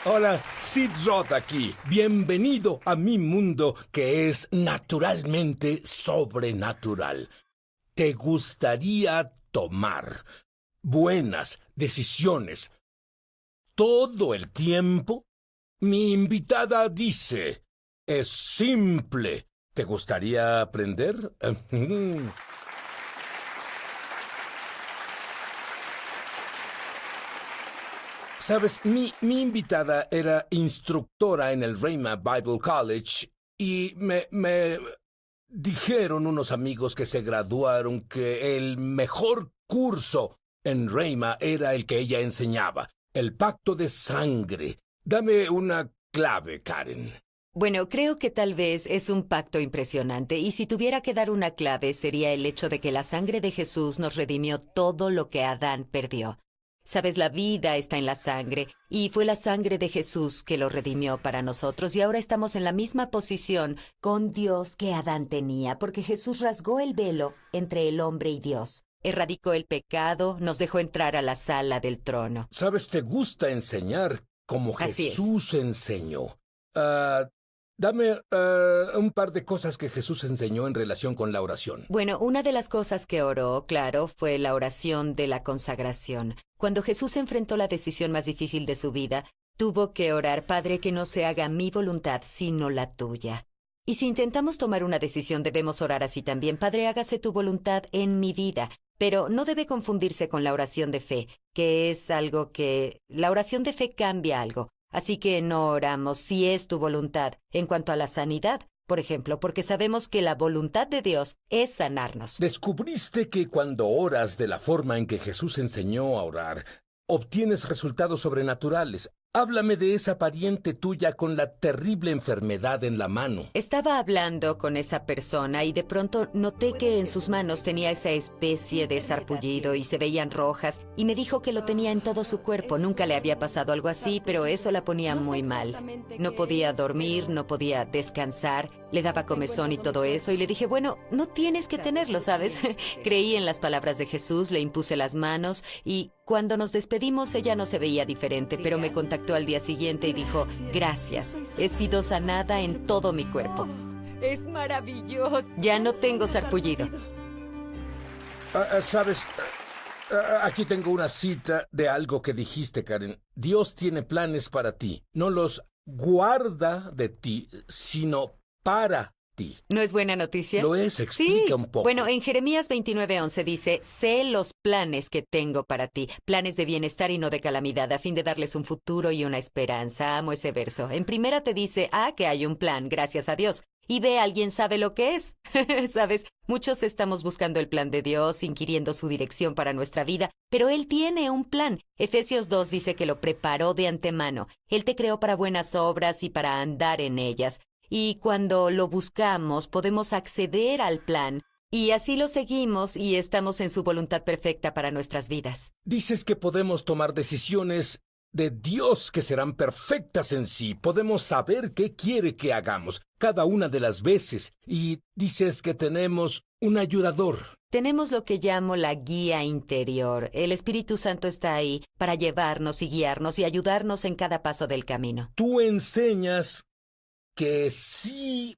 Hola, Sid Roth aquí. Bienvenido a mi mundo que es naturalmente sobrenatural. ¿Te gustaría tomar buenas decisiones todo el tiempo? Mi invitada dice, es simple. ¿Te gustaría aprender? Sabes, mi invitada era instructora en el Rhema Bible College y me dijeron unos amigos que se graduaron que el mejor curso en Rhema era el que ella enseñaba, el pacto de sangre. Dame una clave, Karen. Bueno, creo que tal vez es un pacto impresionante, y si tuviera que dar una clave sería el hecho de que la sangre de Jesús nos redimió todo lo que Adán perdió. Sabes, la vida está en la sangre, y fue la sangre de Jesús que lo redimió para nosotros, y ahora estamos en la misma posición con Dios que Adán tenía, porque Jesús rasgó el velo entre el hombre y Dios. Erradicó el pecado, nos dejó entrar a la sala del trono. Sabes, te gusta enseñar como Así es. Jesús enseñó. Dame un par de cosas que Jesús enseñó en relación con la oración. Bueno, una de las cosas que oró, claro, fue la oración de la consagración. Cuando Jesús enfrentó la decisión más difícil de su vida, tuvo que orar: Padre, que no se haga mi voluntad, sino la tuya. Y si intentamos tomar una decisión, debemos orar así también: Padre, hágase tu voluntad en mi vida. Pero no debe confundirse con la oración de fe, que es algo que... La oración de fe cambia algo. Así que no oramos si es tu voluntad en cuanto a la sanidad, por ejemplo, porque sabemos que la voluntad de Dios es sanarnos. ¿Descubriste que cuando oras de la forma en que Jesús enseñó a orar, obtienes resultados sobrenaturales? Háblame de esa pariente tuya con la terrible enfermedad en la mano. Estaba hablando con esa persona y de pronto noté que en sus manos tenía esa especie de sarpullido y se veían rojas, y me dijo que lo tenía en todo su cuerpo. Nunca le había pasado algo así, pero eso la ponía muy mal. No podía dormir, no podía descansar, le daba comezón y todo eso, y le dije, bueno, no tienes que tenerlo, ¿sabes? Creí en las palabras de Jesús, le impuse las manos, y cuando nos despedimos ella no se veía diferente, pero me contactó al día siguiente y dijo, gracias, he sido sanada en todo mi cuerpo. Es maravilloso. Ya no tengo sarpullido. ¿Sabes? Aquí tengo una cita de algo que dijiste, Karen. Dios tiene planes para ti. No los guarda de ti, sino para ti. ¿No es buena noticia? Lo es, explica Sí. un poco. Bueno, en Jeremías 29:11 dice, sé los planes que tengo para ti, planes de bienestar y no de calamidad, a fin de darles un futuro y una esperanza. Amo ese verso. En primera te dice, que hay un plan, gracias a Dios. Y B, ¿alguien sabe lo que es? Sabes, muchos estamos buscando el plan de Dios, inquiriendo su dirección para nuestra vida, pero Él tiene un plan. Efesios 2 dice que lo preparó de antemano. Él te creó para buenas obras y para andar en ellas. Y cuando lo buscamos, podemos acceder al plan, y así lo seguimos y estamos en su voluntad perfecta para nuestras vidas. Dices que podemos tomar decisiones de Dios que serán perfectas en sí. Podemos saber qué quiere que hagamos cada una de las veces. Y dices que tenemos un ayudador. Tenemos lo que llamo la guía interior. El Espíritu Santo está ahí para llevarnos y guiarnos y ayudarnos en cada paso del camino. Tú enseñas que sí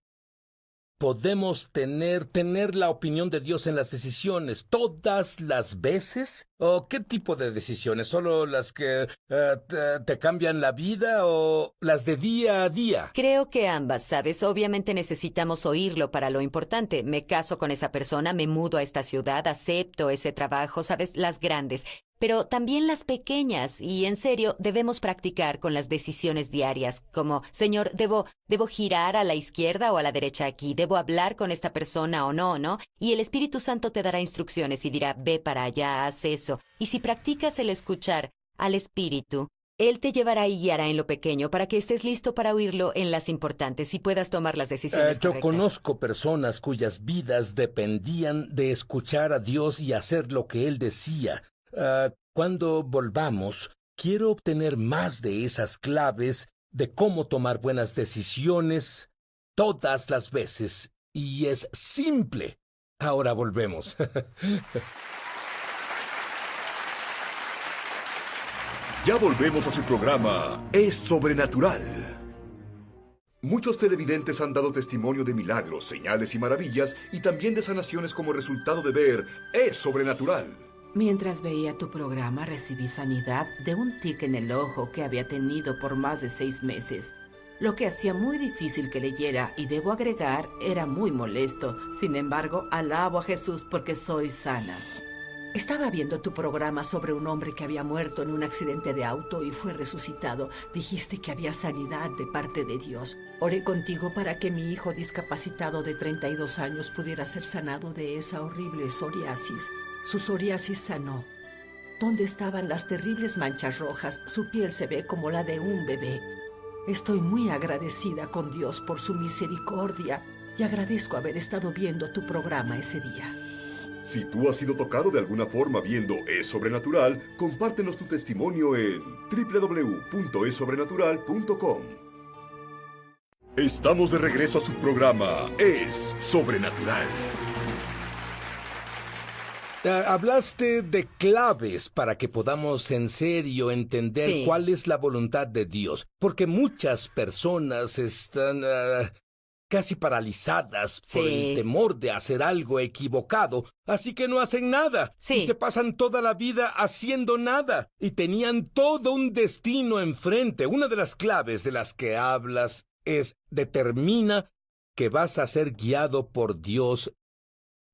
podemos tener la opinión de Dios en las decisiones todas las veces. ¿O qué tipo de decisiones? ¿Solo las que te cambian la vida o las de día a día? Creo que ambas, ¿sabes? Obviamente necesitamos oírlo para lo importante. Me caso con esa persona, me mudo a esta ciudad, acepto ese trabajo, ¿sabes? Las grandes. Pero también las pequeñas, y en serio, debemos practicar con las decisiones diarias, como, Señor, ¿debo girar a la izquierda o a la derecha aquí? ¿Debo hablar con esta persona o no, no? Y el Espíritu Santo te dará instrucciones y dirá, ve para allá, haz eso. Y si practicas el escuchar al Espíritu, Él te llevará y guiará en lo pequeño para que estés listo para oírlo en las importantes y puedas tomar las decisiones Yo correctas. conozco personas cuyas vidas dependían de escuchar a Dios y hacer lo que Él decía. Cuando volvamos, quiero obtener más de esas claves de cómo tomar buenas decisiones todas las veces. Y es simple. Ahora volvemos. Ya volvemos a su programa Es Sobrenatural. Muchos televidentes han dado testimonio de milagros, señales y maravillas, y también de sanaciones como resultado de ver Es Sobrenatural. Mientras veía tu programa, recibí sanidad de un tic en el ojo que había tenido por más de 6 meses. Lo que hacía muy difícil que leyera, y debo agregar, era muy molesto. Sin embargo, alabo a Jesús porque soy sana. Estaba viendo tu programa sobre un hombre que había muerto en un accidente de auto y fue resucitado. Dijiste que había sanidad de parte de Dios. Oré contigo para que mi hijo discapacitado de 32 años pudiera ser sanado de esa horrible psoriasis. Su psoriasis sanó. ¿Dónde estaban las terribles manchas rojas? Su piel se ve como la de un bebé. Estoy muy agradecida con Dios por su misericordia y agradezco haber estado viendo tu programa ese día. Si tú has sido tocado de alguna forma viendo Es Sobrenatural, compártenos tu testimonio en www.esobrenatural.com. Estamos de regreso a su programa Es Sobrenatural. Hablaste de claves para que podamos en serio entender Sí. cuál es la voluntad de Dios, porque muchas personas están casi paralizadas por Sí. el temor de hacer algo equivocado, así que no hacen nada Sí. y se pasan toda la vida haciendo nada y tenían todo un destino enfrente. Una de las claves de las que hablas es: determina que vas a ser guiado por Dios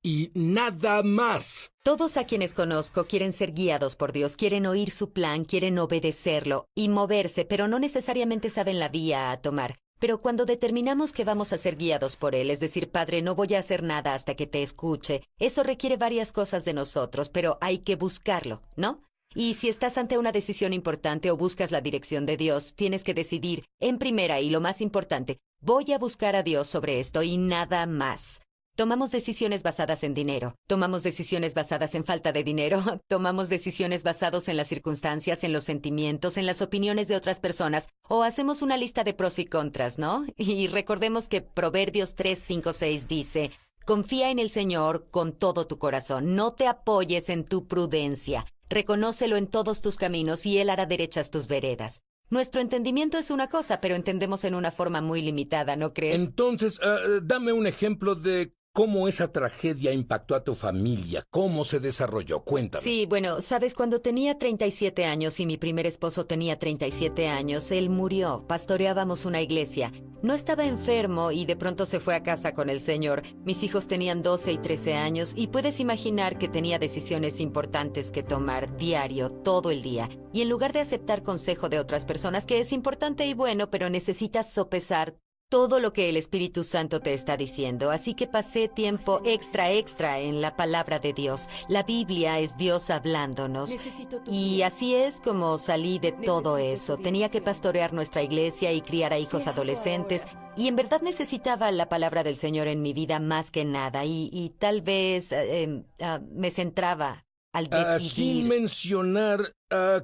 y nada más. Todos a quienes conozco quieren ser guiados por Dios, quieren oír su plan, quieren obedecerlo y moverse, pero no necesariamente saben la vía a tomar. Pero cuando determinamos que vamos a ser guiados por Él, es decir, Padre, no voy a hacer nada hasta que te escuche, eso requiere varias cosas de nosotros, pero hay que buscarlo, ¿no? Y si estás ante una decisión importante o buscas la dirección de Dios, tienes que decidir, en primera y lo más importante, voy a buscar a Dios sobre esto y nada más. Tomamos decisiones basadas en dinero, tomamos decisiones basadas en falta de dinero, tomamos decisiones basadas en las circunstancias, en los sentimientos, en las opiniones de otras personas, o hacemos una lista de pros y contras, ¿no? Y recordemos que Proverbios 3, 5, 6 dice: confía en el Señor con todo tu corazón, no te apoyes en tu prudencia, reconócelo en todos tus caminos y Él hará derechas tus veredas. Nuestro entendimiento es una cosa, pero entendemos en una forma muy limitada, ¿no crees? Entonces, dame un ejemplo de cómo esa tragedia impactó a tu familia, cómo se desarrolló. Cuéntame. Sí, bueno, sabes, cuando tenía 37 años y mi primer esposo tenía 37 años, él murió. Pastoreábamos una iglesia. No estaba enfermo y de pronto se fue a casa con el Señor. Mis hijos tenían 12 y 13 años y puedes imaginar que tenía decisiones importantes que tomar diario, todo el día. Y en lugar de aceptar consejo de otras personas, que es importante y bueno, pero necesitas sopesar todo lo que el Espíritu Santo te está diciendo. Así que pasé tiempo extra en la palabra de Dios. La Biblia es Dios hablándonos. Y así es como salí de todo eso. Tenía que pastorear nuestra iglesia y criar a hijos adolescentes. Y en verdad necesitaba la palabra del Señor en mi vida más que nada. Y tal vez me centraba al decidir. Sin mencionar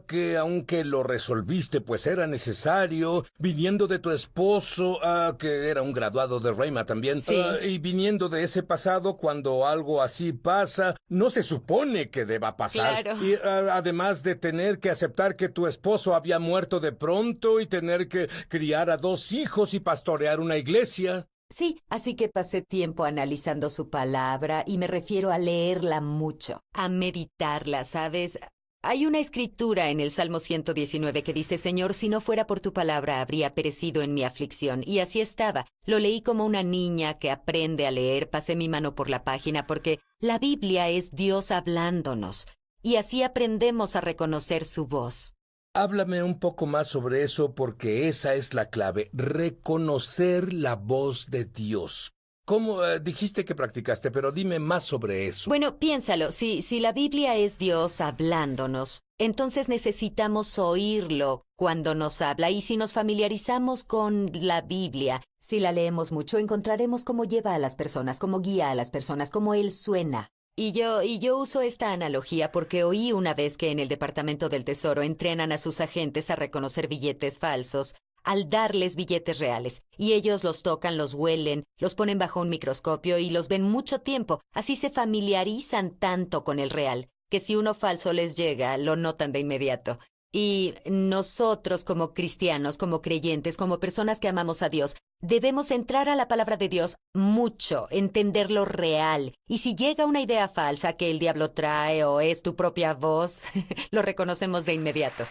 que aunque lo resolviste, pues era necesario, viniendo de tu esposo, que era un graduado de Rhema también, Sí. Y viniendo de ese pasado, cuando algo así pasa, no se supone que deba pasar. Claro. Y además de tener que aceptar que tu esposo había muerto de pronto y tener que criar a 2 hijos y pastorear una iglesia. Sí, así que pasé tiempo analizando su palabra y me refiero a leerla mucho, a meditarla, ¿sabes? Hay una escritura en el Salmo 119 que dice: Señor, si no fuera por tu palabra, habría perecido en mi aflicción. Y así estaba. Lo leí como una niña que aprende a leer, pasé mi mano por la página porque la Biblia es Dios hablándonos. Y así aprendemos a reconocer su voz. Háblame un poco más sobre eso, porque esa es la clave: reconocer la voz de Dios. ¿Cómo dijiste que practicaste? Pero dime más sobre eso. Bueno, piénsalo, si la Biblia es Dios hablándonos, entonces necesitamos oírlo cuando nos habla. Y si nos familiarizamos con la Biblia, si la leemos mucho, encontraremos cómo lleva a las personas, cómo guía a las personas, cómo Él suena. Y yo uso esta analogía porque oí una vez que en el Departamento del Tesoro entrenan a sus agentes a reconocer billetes falsos al darles billetes reales. Y ellos los tocan, los huelen, los ponen bajo un microscopio y los ven mucho tiempo. Así se familiarizan tanto con el real, que si uno falso les llega, lo notan de inmediato. Y nosotros como cristianos, como creyentes, como personas que amamos a Dios, debemos entrar a la palabra de Dios mucho, entenderlo real. Y si llega una idea falsa que el diablo trae o es tu propia voz, lo reconocemos de inmediato.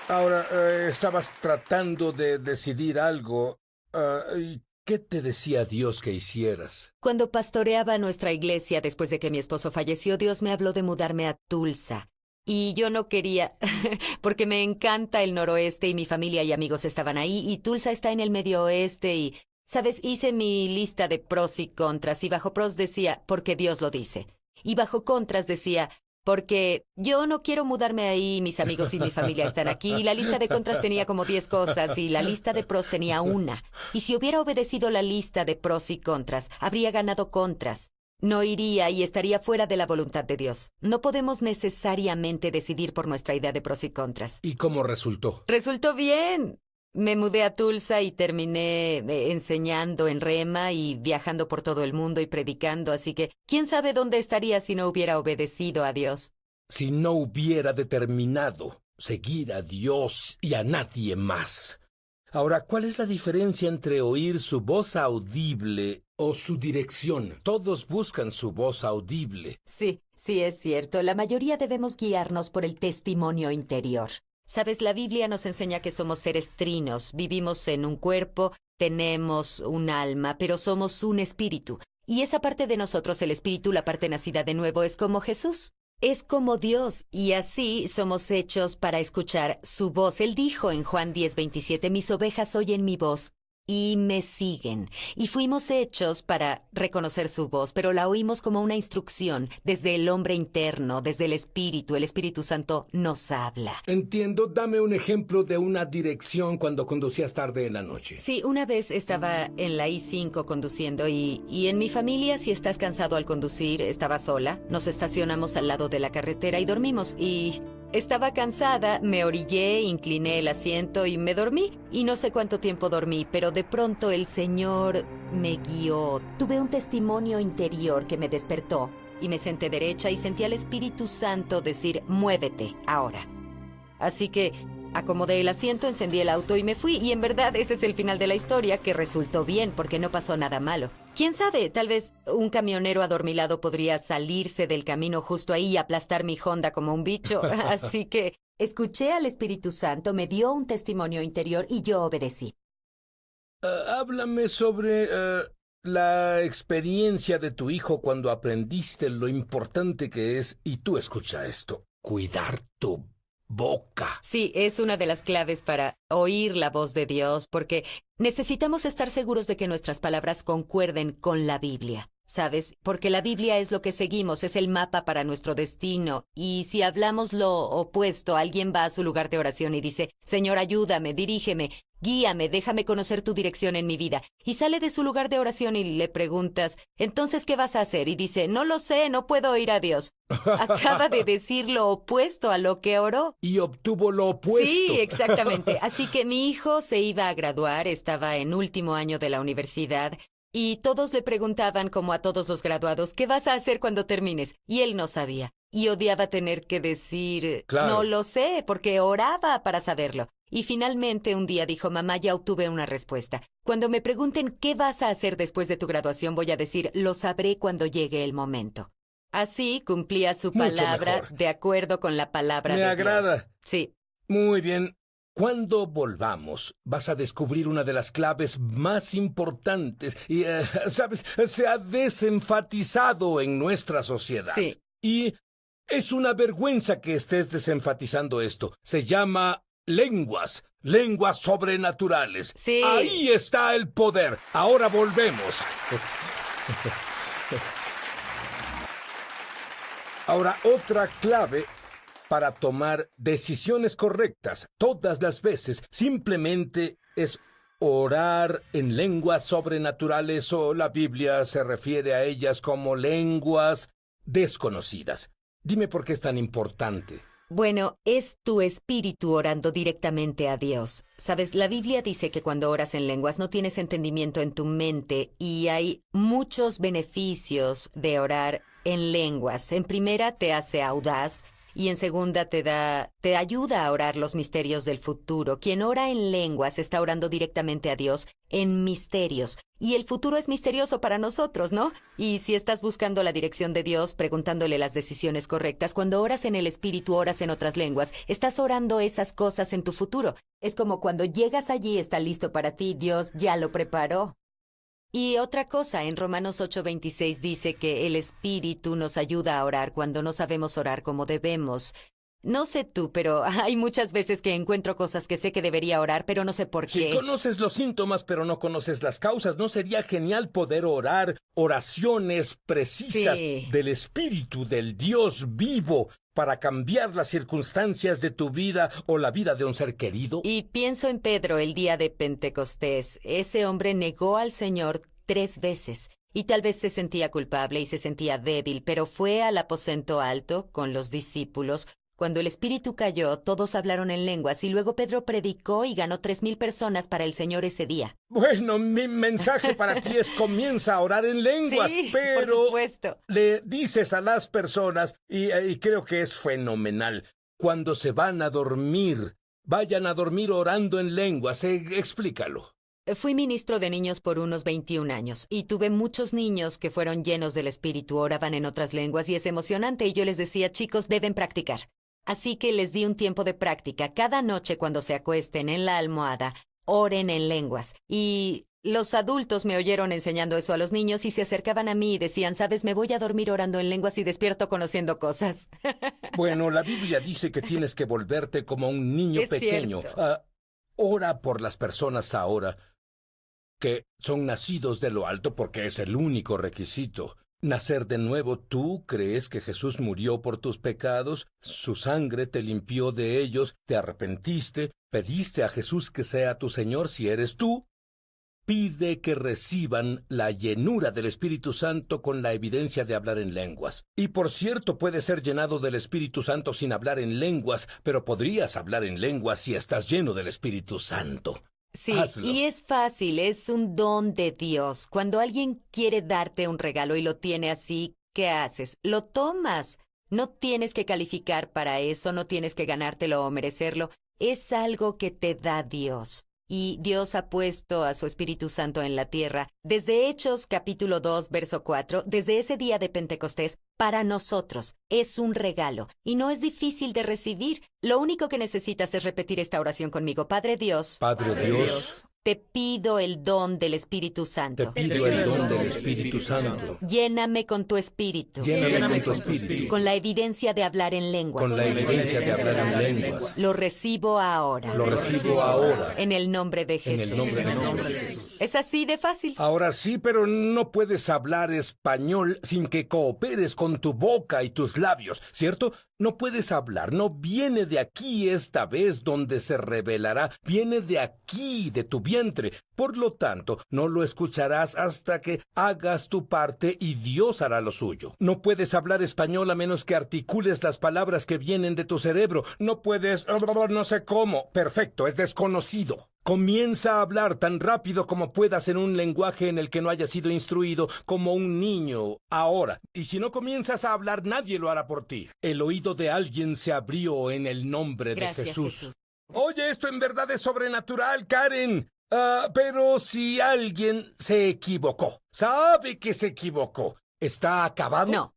Ahora, estabas tratando de decidir algo. ¿Y qué te decía Dios que hicieras? Cuando pastoreaba nuestra iglesia después de que mi esposo falleció, Dios me habló de mudarme a Tulsa. Y yo no quería, porque me encanta el noroeste y mi familia y amigos estaban ahí, y Tulsa está en el medio oeste y, ¿sabes? Hice mi lista de pros y contras, y bajo pros decía, porque Dios lo dice. Y bajo contras decía, porque yo no quiero mudarme ahí, mis amigos y mi familia están aquí, y la lista de contras tenía como 10 cosas, y la lista de pros tenía una. Y si hubiera obedecido la lista de pros y contras, habría ganado contras. No iría y estaría fuera de la voluntad de Dios. No podemos necesariamente decidir por nuestra idea de pros y contras. ¿Y cómo resultó? Resultó bien. Me mudé a Tulsa y terminé enseñando en Rema y viajando por todo el mundo y predicando, así que quién sabe dónde estaría si no hubiera obedecido a Dios. Si no hubiera determinado seguir a Dios y a nadie más. Ahora, ¿cuál es la diferencia entre oír su voz audible o su dirección? Todos buscan su voz audible. Sí, es cierto. La mayoría debemos guiarnos por el testimonio interior. Sabes, la Biblia nos enseña que somos seres trinos. Vivimos en un cuerpo, tenemos un alma, pero somos un espíritu. Y esa parte de nosotros, el espíritu, la parte nacida de nuevo, es como Jesús. Es como Dios, y así somos hechos para escuchar su voz. Él dijo en Juan 10:27, mis ovejas oyen mi voz y me siguen. Y fuimos hechos para reconocer su voz, pero la oímos como una instrucción desde el hombre interno, desde el Espíritu Santo nos habla. Entiendo, dame un ejemplo de una dirección cuando conducías tarde en la noche. Sí, una vez estaba en la I-5 conduciendo y en mi familia, si estás cansado al conducir, estaba sola. Nos estacionamos al lado de la carretera y dormimos y estaba cansada, me orillé, incliné el asiento y me dormí. Y no sé cuánto tiempo dormí, pero de pronto el Señor me guió. Tuve un testimonio interior que me despertó y me senté derecha y sentí al Espíritu Santo decir, muévete ahora. Así que acomodé el asiento, encendí el auto y me fui. Y en verdad ese es el final de la historia, que resultó bien porque no pasó nada malo. ¿Quién sabe? Tal vez un camionero adormilado podría salirse del camino justo ahí y aplastar mi Honda como un bicho. Así que escuché al Espíritu Santo, me dio un testimonio interior y yo obedecí. Háblame sobre la experiencia de tu hijo cuando aprendiste lo importante que es, y tú escucha esto, cuidar tu boca. Sí, es una de las claves para oír la voz de Dios, porque necesitamos estar seguros de que nuestras palabras concuerden con la Biblia. ¿Sabes? Porque la Biblia es lo que seguimos, es el mapa para nuestro destino. Y si hablamos lo opuesto, alguien va a su lugar de oración y dice, Señor, ayúdame, dirígeme, guíame, déjame conocer tu dirección en mi vida. Y sale de su lugar de oración y le preguntas, entonces, ¿qué vas a hacer? Y dice, no lo sé, no puedo oír a Dios. Acaba de decir lo opuesto a lo que oró. Y obtuvo lo opuesto. Sí, exactamente. Así que mi hijo se iba a graduar, estaba en último año de la universidad. Y todos le preguntaban, como a todos los graduados, ¿qué vas a hacer cuando termines? Y él no sabía. Y odiaba tener que decir, claro, no lo sé, porque oraba para saberlo. Y finalmente un día dijo, mamá, ya obtuve una respuesta. Cuando me pregunten qué vas a hacer después de tu graduación, voy a decir, lo sabré cuando llegue el momento. Así cumplía su palabra de acuerdo con la palabra de Dios. Me agrada. Sí. Muy bien. Cuando volvamos, vas a descubrir una de las claves más importantes y, ¿sabes? Se ha desenfatizado en nuestra sociedad. Sí. Y es una vergüenza que estés desenfatizando esto. Se llama lenguas sobrenaturales. Sí. Ahí está el poder. Ahora volvemos. Ahora, otra clave para tomar decisiones correctas todas las veces simplemente es orar en lenguas sobrenaturales, o la Biblia se refiere a ellas como lenguas desconocidas. Dime por qué es tan importante. Bueno, es tu espíritu orando directamente a Dios. Sabes, la Biblia dice que cuando oras en lenguas no tienes entendimiento en tu mente y hay muchos beneficios de orar en lenguas. En primera, te hace audaz. Y en segunda te ayuda a orar los misterios del futuro. Quien ora en lenguas está orando directamente a Dios en misterios. Y el futuro es misterioso para nosotros, ¿no? Y si estás buscando la dirección de Dios, preguntándole las decisiones correctas, cuando oras en el Espíritu, oras en otras lenguas, estás orando esas cosas en tu futuro. Es como cuando llegas allí, está listo para ti, Dios ya lo preparó. Y otra cosa, en Romanos 8:26 dice que el Espíritu nos ayuda a orar cuando no sabemos orar como debemos. No sé tú, pero hay muchas veces que encuentro cosas que sé que debería orar, pero no sé por qué. Si conoces los síntomas, pero no conoces las causas, ¿no sería genial poder orar oraciones precisas del Espíritu, del Dios vivo, para cambiar las circunstancias de tu vida o la vida de un ser querido? Y pienso en Pedro el día de Pentecostés. Ese hombre negó al Señor 3 veces. Y tal vez se sentía culpable y se sentía débil, pero fue al aposento alto con los discípulos. Cuando el Espíritu cayó, todos hablaron en lenguas y luego Pedro predicó y ganó 3,000 personas para el Señor ese día. Bueno, mi mensaje para ti es comienza a orar en lenguas, Sí, pero por supuesto. le dices a las personas, y creo que es fenomenal, cuando se van a dormir, vayan a dormir orando en lenguas. Explícalo. Fui ministro de niños por unos 21 años y tuve muchos niños que fueron llenos del Espíritu, oraban en otras lenguas y es emocionante y yo les decía, chicos, deben practicar. Así que les di un tiempo de práctica. Cada noche cuando se acuesten en la almohada, oren en lenguas. Y los adultos me oyeron enseñando eso a los niños y se acercaban a mí y decían, ¿sabes? Me voy a dormir orando en lenguas y despierto conociendo cosas. Bueno, la Biblia dice que tienes que volverte como un niño Es pequeño. cierto. Ora por las personas ahora que son nacidos de lo alto porque es el único requisito. Nacer de nuevo, ¿tú crees que Jesús murió por tus pecados? Su sangre te limpió de ellos, te arrepentiste, pediste a Jesús que sea tu Señor si eres tú. Pide que reciban la llenura del Espíritu Santo con la evidencia de hablar en lenguas. Y por cierto, puedes ser llenado del Espíritu Santo sin hablar en lenguas, pero podrías hablar en lenguas si estás lleno del Espíritu Santo. Sí, Hazlo. y es fácil, es un don de Dios. Cuando alguien quiere darte un regalo y lo tiene así, ¿qué haces? Lo tomas. No tienes que calificar para eso, no tienes que ganártelo o merecerlo. Es algo que te da Dios. Y Dios ha puesto a su Espíritu Santo en la tierra, desde Hechos capítulo 2, verso 4, desde ese día de Pentecostés, para nosotros. Es un regalo y no es difícil de recibir. Lo único que necesitas es repetir esta oración conmigo. Padre Dios, Padre Dios, te pido el don del Espíritu Santo. te pido el don del Espíritu Santo. Lléname con tu Espíritu, Lléname con tu Espíritu, con la evidencia de hablar en lenguas. con la evidencia de hablar en lenguas. Lo recibo ahora. Lo recibo ahora, En el nombre de en Jesús. el nombre de Jesús. Es así de fácil. Ahora sí, pero no puedes hablar español sin que cooperes con tu boca y tus labios, ¿cierto? No puedes hablar, no viene de aquí esta vez donde se revelará, viene de aquí, de tu vientre. Por lo tanto, no lo escucharás hasta que hagas tu parte y Dios hará lo suyo. No puedes hablar español a menos que articules las palabras que vienen de tu cerebro. No puedes, no sé cómo. Perfecto, es desconocido. Comienza a hablar tan rápido como puedas en un lenguaje en el que no hayas sido instruido como un niño ahora. Y si no comienzas a hablar, nadie lo hará por ti. El oído de alguien se abrió en el nombre Gracias, de Jesús. Jesús. Oye, esto en verdad es sobrenatural, Karen. Pero si alguien se equivocó, sabe que se equivocó, ¿está acabado? No.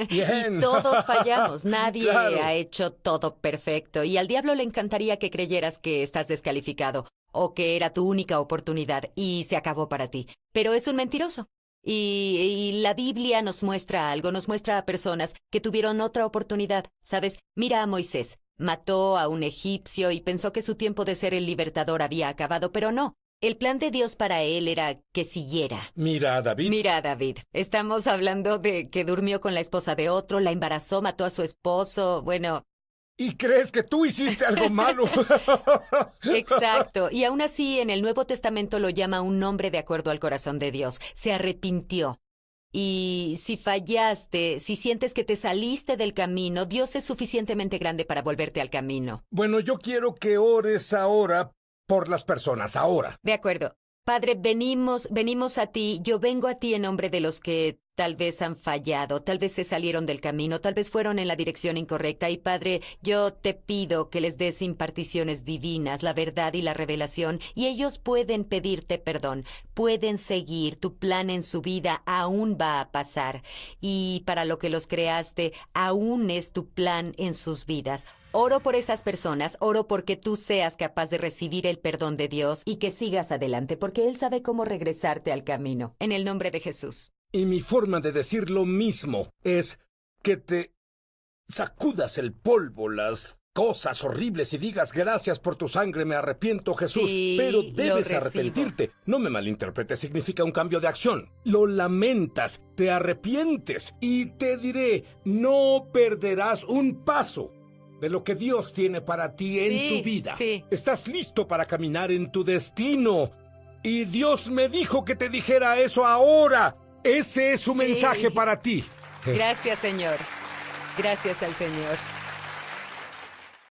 Bien. Y todos fallamos. Nadie Claro. ha hecho todo perfecto. Y al diablo le encantaría que creyeras que estás descalificado o que era tu única oportunidad y se acabó para ti. Pero es un mentiroso. Y la Biblia nos muestra algo, nos muestra a personas que tuvieron otra oportunidad. ¿Sabes? Mira a Moisés. Mató a un egipcio y pensó que su tiempo de ser el libertador había acabado, pero no. El plan de Dios para él era que siguiera. Mira, David. Mira, David, estamos hablando de que durmió con la esposa de otro, la embarazó, mató a su esposo, bueno, ¿Y crees que tú hiciste algo malo? exacto. Y aún así, en el Nuevo Testamento lo llama un hombre de acuerdo al corazón de Dios. Se arrepintió. Y si fallaste, si sientes que te saliste del camino, Dios es suficientemente grande para volverte al camino. Bueno, yo quiero que ores ahora por las personas, ahora. De acuerdo. Padre, venimos a ti. Yo vengo a ti en nombre de los que tal vez han fallado, tal vez se salieron del camino, tal vez fueron en la dirección incorrecta. Y Padre, yo te pido que les des imparticiones divinas, la verdad y la revelación, y ellos pueden pedirte perdón, pueden seguir. Tu plan en su vida aún va a pasar. Y para lo que los creaste, aún es tu plan en sus vidas. Oro por esas personas, oro porque tú seas capaz de recibir el perdón de Dios y que sigas adelante, porque Él sabe cómo regresarte al camino. En el nombre de Jesús. Y mi forma de decir lo mismo es que te sacudas el polvo, las cosas horribles y digas gracias por tu sangre, me arrepiento, Jesús. Sí, pero lo debes recibo. arrepentirte. No me malinterpretes, significa un cambio de acción. Lo lamentas, te arrepientes y te diré, no perderás un paso de lo que Dios tiene para ti en tu vida. Sí. Estás listo para caminar en tu destino. Y Dios me dijo que te dijera eso ahora. Ese es su mensaje para ti. Gracias, Señor. Gracias al Señor.